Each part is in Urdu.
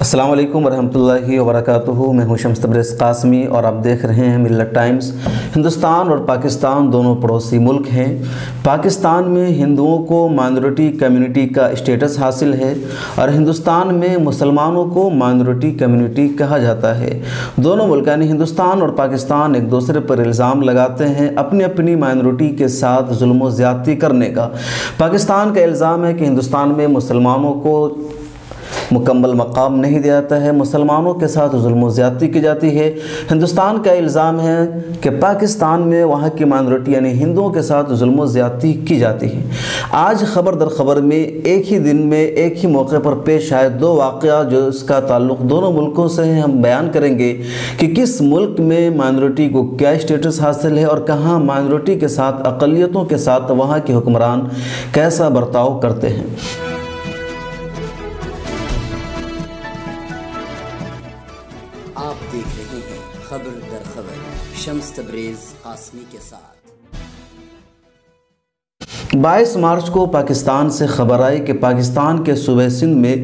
السلام علیکم ورحمۃ اللہ وبرکاتہ۔ میں ہوں شمس تبریز قاسمی اور آپ دیکھ رہے ہیں ملت ٹائمز۔ ہندوستان اور پاکستان دونوں پڑوسی ملک ہیں۔ پاکستان میں ہندوؤں کو مائنورٹی کمیونٹی کا اسٹیٹس حاصل ہے اور ہندوستان میں مسلمانوں کو مائنورٹی کمیونٹی کہا جاتا ہے۔ دونوں ملک یعنی ہندوستان اور پاکستان ایک دوسرے پر الزام لگاتے ہیں اپنی اپنی مائنورٹی کے ساتھ ظلم و زیادتی کرنے کا۔ پاکستان کا الزام ہے کہ ہندوستان میں مسلمانوں کو مکمل مقام نہیں دیا جاتا ہے، مسلمانوں کے ساتھ ظلم و زیادتی کی جاتی ہے۔ ہندوستان کا الزام ہے کہ پاکستان میں وہاں کی مائنورٹی یعنی ہندوؤں کے ساتھ ظلم و زیادتی کی جاتی ہے۔ آج خبر در خبر میں ایک ہی دن میں ایک ہی موقع پر پیش آئے دو واقعہ جو اس کا تعلق دونوں ملکوں سے ہیں۔ ہم بیان کریں گے کہ کس ملک میں مائنورٹی کو کیا اسٹیٹس حاصل ہے اور کہاں مائنورٹی کے ساتھ اقلیتوں کے ساتھ وہاں کے حکمران کیسا برتاؤ کرتے ہیں۔ آپ دیکھ رہے ہیں خبر در خبر شمس تبریز قاسمی کے ساتھ۔ 22 مارچ کو پاکستان سے خبر آئی کہ پاکستان کے صوبہ سندھ میں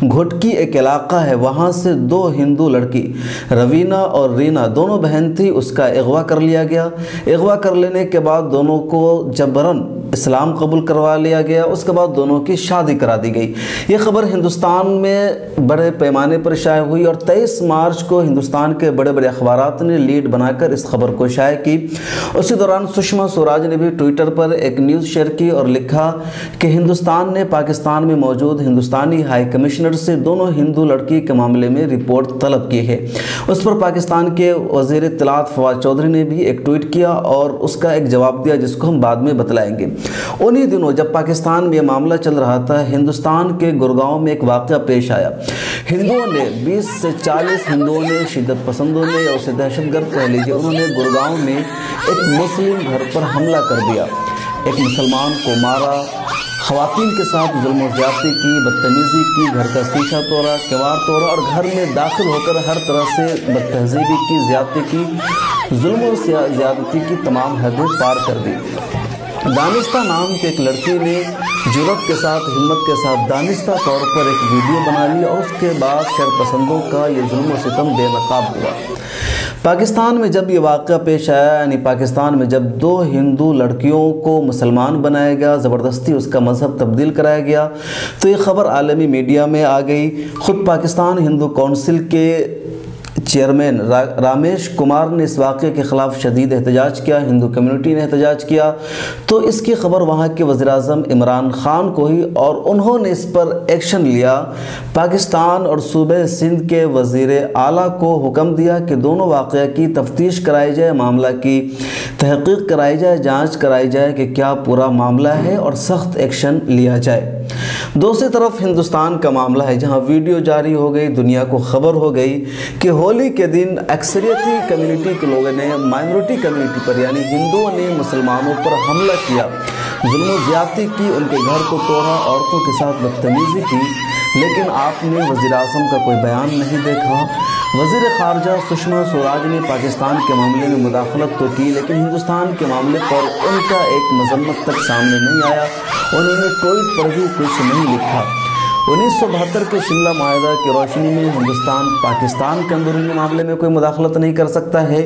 گھٹکی ایک علاقہ ہے، وہاں سے دو ہندو لڑکی روینہ اور رینا دونوں بہن تھی، اس کا اغوا کر لیا گیا۔ اغوا کر لینے کے بعد دونوں کو جبراً اسلام قبول کروا لیا گیا، اس کے بعد دونوں کی شادی کرا دی گئی۔ یہ خبر ہندوستان میں بڑے پیمانے پر شائع ہوئی اور 23 مارچ کو ہندوستان کے بڑے بڑے اخبارات نے لیڈ بنا کر اس خبر کو شائع کی۔ اسی دوران سشما سوراج نے بھی ٹویٹر پر ایک نیوز شیئر کی اور لکھا کہ ہندوستان نے پاکستان میں موجود ہندوستانی ہائی کمشنر سے دونوں ہندو لڑکی کے معاملے میں رپورٹ طلب کی ہے۔ اس پر پاکستان کے وزیر اطلاعات فواد چودھری نے بھی ایک ٹویٹ کیا اور اس کا ایک جواب دیا جس کو ہم بعد میں بتلائیں گے۔ انہی دنوں جب پاکستان میں یہ معاملہ چل رہا تھا، ہندوستان کے گڑگاؤں میں ایک واقعہ پیش آیا۔ ہندوؤں نے 20 سے 40 ہندوؤں نے شدت پسندوں نے یا اسے دہشت گرد کہہ لیجیے، انہوں نے گڑگاؤں میں ایک مسلم گھر پر حملہ کر دیا، ایک مسلمان کو مارا، خواتین کے ساتھ ظلم و زیادتی کی، بدتمیزی کی، گھر کا شیشہ توڑا، کیوار توڑا اور گھر میں داخل ہو کر ہر طرح سے بدتہذیبی کی، زیادتی کی، ظلم و زیادتی کی تمام حدیں پار کر دی۔ دانستہ نام کے ایک لڑکی نے جرأت کے ساتھ، ہمت کے ساتھ دانستہ طور پر ایک ویڈیو بنا لی اور اس کے بعد شرپسندوں کا یہ ظلم و ستم بے نقاب ہوا۔ پاکستان میں جب یہ واقعہ پیش آیا، یعنی پاکستان میں جب دو ہندو لڑکیوں کو مسلمان بنایا گیا، زبردستی اس کا مذہب تبدیل کرایا گیا، تو یہ خبر عالمی میڈیا میں آ گئی۔ خود پاکستان ہندو کونسل کے چیئرمین رامیش کمار نے اس واقعے کے خلاف شدید احتجاج کیا، ہندو کمیونٹی نے احتجاج کیا، تو اس کی خبر وہاں کے وزیر اعظم عمران خان کو ہوئی اور انہوں نے اس پر ایکشن لیا۔ پاکستان اور صوبہ سندھ کے وزیر اعلیٰ کو حکم دیا کہ دونوں واقعہ کی تفتیش کرائی جائے، معاملہ کی تحقیق کرائی جائے، جانچ کرائی جائے کہ کیا پورا معاملہ ہے اور سخت ایکشن لیا جائے۔ دوسری طرف ہندوستان کا معاملہ ہے جہاں ویڈیو جاری ہو گئی، دنیا کو خبر ہو گئی کہ ہولی کے دن اکثریتی کمیونٹی کے لوگوں نے مائنورٹی کمیونٹی پر یعنی ہندوؤں نے مسلمانوں پر حملہ کیا، ظلم و زیادتی کی، ان کے گھر کو توڑا، عورتوں کے ساتھ بدتمیزی کی، لیکن آپ نے وزیر اعظم کا کوئی بیان نہیں دیکھا۔ وزیر خارجہ سشما سوراج نے پاکستان کے معاملے میں مداخلت تو کی لیکن ہندوستان کے معاملے پر ان کا ایک مذمت تک سامنے نہیں آیا، انہوں نے ٹویٹ پر بھی کچھ نہیں لکھا۔ 1972 کے شملہ معاہدہ کی روشنی میں ہندوستان پاکستان کے اندرونی معاملے میں کوئی مداخلت نہیں کر سکتا ہے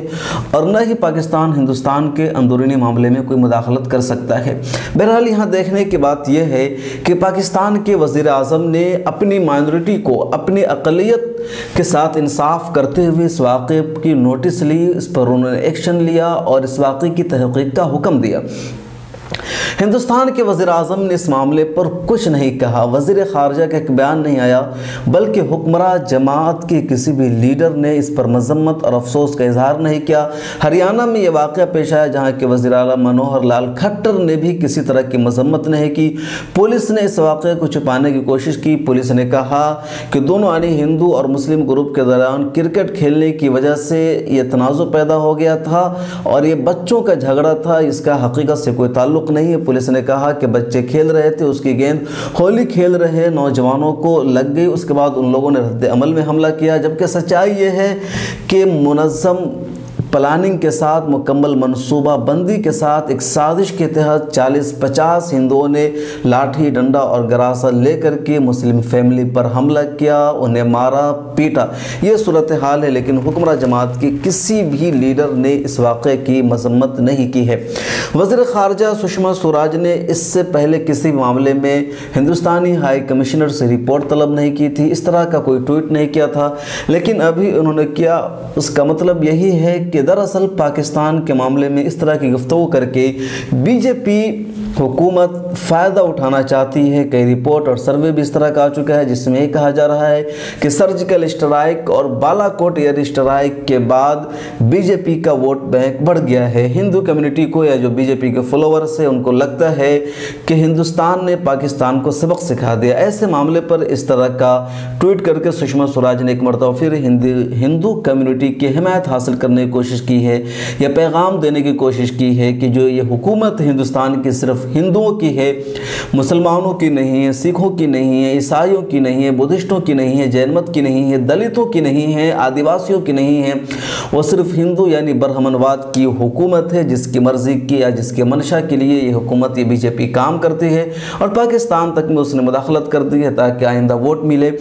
اور نہ ہی پاکستان ہندوستان کے اندرونی معاملے میں کوئی مداخلت کر سکتا ہے۔ بہرحال یہاں دیکھنے کی بات یہ ہے کہ پاکستان کے وزیر اعظم نے اپنی مائنورٹی کو اپنی اقلیت کے ساتھ انصاف کرتے ہوئے اس واقعے کی نوٹس لی، اس پر انہوں نے ایکشن لیا اور اس واقعے کی تحقیق کا حکم دیا۔ ہندوستان کے وزیر اعظم نے اس معاملے پر کچھ نہیں کہا، وزیر خارجہ کا ایک بیان نہیں آیا، بلکہ حکمراں جماعت کے کسی بھی لیڈر نے اس پر مذمت اور افسوس کا اظہار نہیں کیا۔ ہریانہ میں یہ واقعہ پیش آیا جہاں کے وزیر اعلیٰ منوہر لال کھٹر نے بھی کسی طرح کی مذمت نہیں کی۔ پولیس نے اس واقعے کو چھپانے کی کوشش کی۔ پولیس نے کہا کہ دونوں یعنی ہندو اور مسلم گروپ کے دوران کرکٹ کھیلنے کی وجہ سے یہ تنازع پیدا ہو گیا تھا اور یہ بچوں کا جھگڑا تھا، اس کا حقیقت سے کوئی تعلق نہیں ہے۔ پولیس نے کہا کہ بچے کھیل رہے تھے، اس کی گیند ہولی کھیل رہے نوجوانوں کو لگ گئی، اس کے بعد ان لوگوں نے رد عمل میں حملہ کیا، جبکہ سچائی یہ ہے کہ منظم پلاننگ کے ساتھ مکمل منصوبہ بندی کے ساتھ ایک سازش کے تحت 40-50 ہندوؤں نے لاٹھی ڈنڈا اور گراسا لے کر کے مسلم فیملی پر حملہ کیا، انہیں مارا پیٹا۔ یہ صورتحال ہے، لیکن حکمراں جماعت کے کسی بھی لیڈر نے اس واقعے کی مذمت نہیں کی ہے۔ وزیر خارجہ سشما سوراج نے اس سے پہلے کسی معاملے میں ہندوستانی ہائی کمشنر سے رپورٹ طلب نہیں کی تھی، اس طرح کا کوئی ٹویٹ نہیں کیا تھا، لیکن ابھی انہوں نے کیا۔ اس کا مطلب یہی ہے کہ دراصل پاکستان کے معاملے میں اس طرح کی گفتگو کر کے بی جے پی حکومت فائدہ اٹھانا چاہتی ہے۔ کئی رپورٹ اور سروے بھی اس طرح کا آ چکا ہے جس میں یہ کہا جا رہا ہے کہ سرجیکل اسٹرائک اور بالا کوٹ ایئر اسٹرائک کے بعد بی جے پی کا ووٹ بینک بڑھ گیا ہے۔ ہندو کمیونٹی کو یا جو بی جے پی کے فالوورز ہیں ان کو لگتا ہے کہ ہندوستان نے پاکستان کو سبق سکھا دیا۔ ایسے معاملے پر اس طرح کا ٹویٹ کر کے سشما سوراج نے ایک مرتبہ پھر ہندو کمیونٹی کی حمایت حاصل کرنے کی کوشش کی ہے، یا پیغام دینے کی کوشش کی ہے کہ جو یہ حکومت ہندوستان کی صرف ہندوؤں کی ہے، مسلمانوں کی نہیں ہے، سکھوں کی نہیں ہے، عیسائیوں کی نہیں ہے، بدھسٹوں کی نہیں ہے، جین مت کی نہیں ہے، دلتوں کی نہیں ہے، آدیواسیوں کی نہیں ہے، وہ صرف ہندو یعنی برہمنواد کی حکومت ہے، جس کی مرضی کی یا جس کے منشا کے لیے یہ حکومت یہ بی جے پی کام کرتی ہے، اور پاکستان تک میں اس نے مداخلت کر دی ہے تاکہ آئندہ ووٹ ملے۔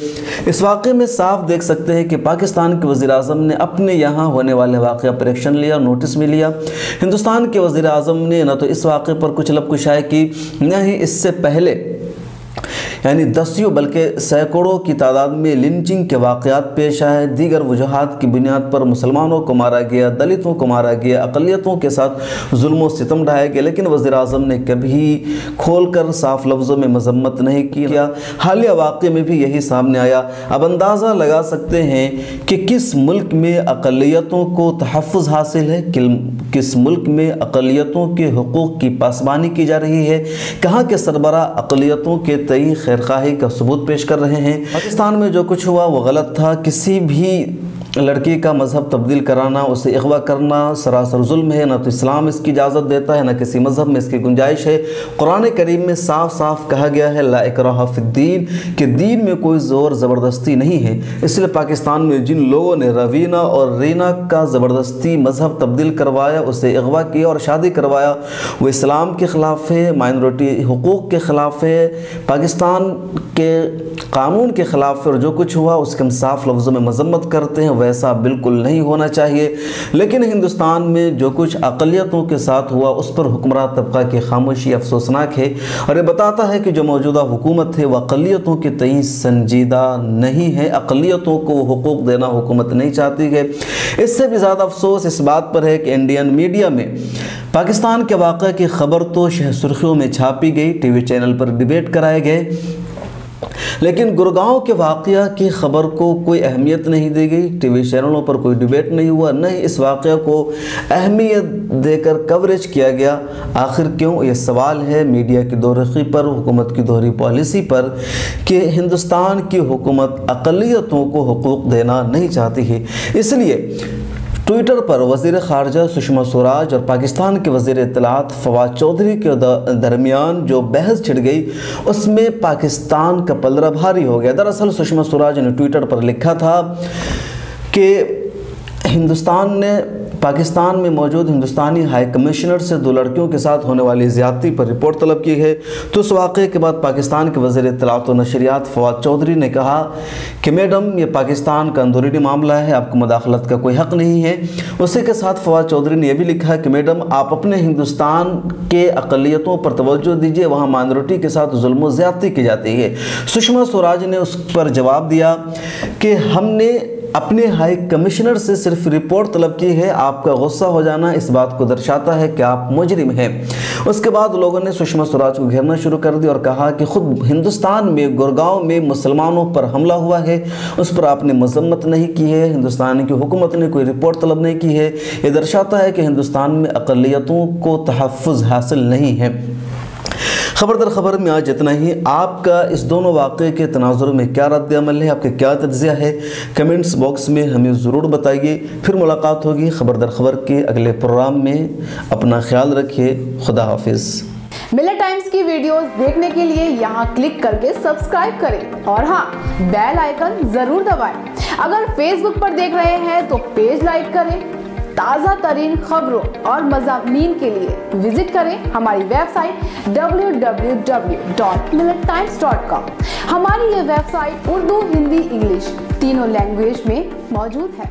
اس واقعے میں صاف دیکھ سکتے ہیں کہ پاکستان کے وزیر اعظم نے اپنے یہاں ہونے والے واقعہ پر ایکشن لیا، نوٹس بھی لیا۔ ہندوستان کے وزیر اعظم نے نہ تو اس واقعے پر کچھ لب کشائی کی، نہ ہی اس سے پہلے یعنی دسیوں بلکہ سینکڑوں کی تعداد میں لنچنگ کے واقعات پیش آئے، دیگر وجوہات کی بنیاد پر مسلمانوں کو مارا گیا، دلتوں کو مارا گیا، اقلیتوں کے ساتھ ظلم و ستم ڈھائے گئے، لیکن وزیر اعظم نے کبھی کھول کر صاف لفظوں میں مذمت نہیں کیا۔ حالیہ واقعے میں بھی یہی سامنے آیا۔ اب اندازہ لگا سکتے ہیں کہ کس ملک میں اقلیتوں کو تحفظ حاصل ہے، کس ملک میں اقلیتوں کے حقوق کی پاسبانی کی جا رہی ہے، کہاں کے سربراہ اقلیتوں کے تئیں خیرخواہی کا ثبوت پیش کر رہے ہیں۔ پاکستان میں جو کچھ ہوا وہ غلط تھا۔ کسی بھی لڑکی کا مذہب تبدیل کرانا، اسے اغوا کرنا سراسر ظلم ہے، نہ تو اسلام اس کی اجازت دیتا ہے، نہ کسی مذہب میں اس کی گنجائش ہے۔ قرآن کریم میں صاف صاف کہا گیا ہے لا اکراہ فی الدین، کہ دین میں کوئی زور زبردستی نہیں ہے۔ اس لیے پاکستان میں جن لوگوں نے روینہ اور رینا کا زبردستی مذہب تبدیل کروایا، اسے اغوا کیا اور شادی کروایا، وہ اسلام کے خلاف ہے، مائنورٹی حقوق کے خلاف ہے، پاکستان کے قانون کے خلاف ہے، اور جو کچھ ہوا اس کے ہم صاف لفظوں میں مذمت کرتے ہیں، ویسا بالکل نہیں ہونا چاہیے۔ لیکن ہندوستان میں جو کچھ اقلیتوں کے ساتھ ہوا اس پر حکمراں طبقہ کی خاموشی افسوسناک ہے، اور یہ بتاتا ہے کہ جو موجودہ حکومت ہے وہ اقلیتوں کے تئیں سنجیدہ نہیں ہے، اقلیتوں کو حقوق دینا حکومت نہیں چاہتی ہے۔ اس سے بھی زیادہ افسوس اس بات پر ہے کہ انڈین میڈیا میں پاکستان کے واقعہ کی خبر تو شہ سرخیوں میں چھاپی گئی، ٹی وی چینل پر ڈیبیٹ کرائے گئے، لیکن گڑگاؤں کے واقعہ کی خبر کو کوئی اہمیت نہیں دی گئی، ٹی وی چینلوں پر کوئی ڈیبیٹ نہیں ہوا، نہ ہی اس واقعہ کو اہمیت دے کر کوریج کیا گیا۔ آخر کیوں؟ یہ سوال ہے میڈیا کی دو رخی پر، حکومت کی دوہری پالیسی پر، کہ ہندوستان کی حکومت اقلیتوں کو حقوق دینا نہیں چاہتی ہے۔ اس لیے ٹویٹر پر وزیر خارجہ سشما سوراج اور پاکستان کے وزیر اطلاعات فواد چودھری کے درمیان جو بحث چھڑ گئی اس میں پاکستان کا پلڑا بھاری ہو گیا۔ دراصل سشما سوراج نے ٹویٹر پر لکھا تھا کہ ہندوستان نے پاکستان میں موجود ہندوستانی ہائی کمشنر سے 2 لڑکیوں کے ساتھ ہونے والی زیادتی پر رپورٹ طلب کی ہے۔ تو اس واقعے کے بعد پاکستان کے وزیر اطلاعات و نشریات فواد چودھری نے کہا کہ میڈم یہ پاکستان کا اندرونی معاملہ ہے، آپ کو مداخلت کا کوئی حق نہیں ہے۔ اسی کے ساتھ فواد چودھری نے یہ بھی لکھا کہ میڈم آپ اپنے ہندوستان کے اقلیتوں پر توجہ دیجئے، وہاں مائنورٹی کے ساتھ ظلم و زیادتی کی جاتی ہے۔ سشما سوراج نے اس پر جواب دیا کہ ہم نے اپنے ہائی کمشنر سے صرف رپورٹ طلب کی ہے، آپ کا غصہ ہو جانا اس بات کو درشاتا ہے کہ آپ مجرم ہیں۔ اس کے بعد لوگوں نے سشما سوراج کو گھیرنا شروع کر دیا اور کہا کہ خود ہندوستان میں گڑگاؤں میں مسلمانوں پر حملہ ہوا ہے، اس پر آپ نے مذمت نہیں کی ہے، ہندوستان کی حکومت نے کوئی رپورٹ طلب نہیں کی ہے، یہ درشاتا ہے کہ ہندوستان میں اقلیتوں کو تحفظ حاصل نہیں ہے۔ خبر در خبر میں آج اتنا ہی۔ آپ کا اس دونوں واقعے کے تناظر میں کیا رد عمل ہے، آپ کے کیا تجزیہ ہے، کمنٹس باکس میں ہمیں ضرور بتائیے۔ پھر ملاقات ہوگی خبر در خبر کے اگلے پروگرام میں۔ اپنا خیال رکھیے، خدا حافظ۔ ملت ٹائمز کی ویڈیوز دیکھنے کے لیے یہاں کلک کر کے سبسکرائب کریں، اور ہاں بیل آئیکن ضرور دبائیں۔ اگر فیس بک پر دیکھ رہے ہیں تو پیج لائک کریں، تازہ ترین خبروں اور مضامین کے لیے وزٹ کریں ہماری ویب سائٹ www.millettimes.com۔ ہماری یہ web site Urdu, Hindi, English تینوں لینگویج میں موجود ہے۔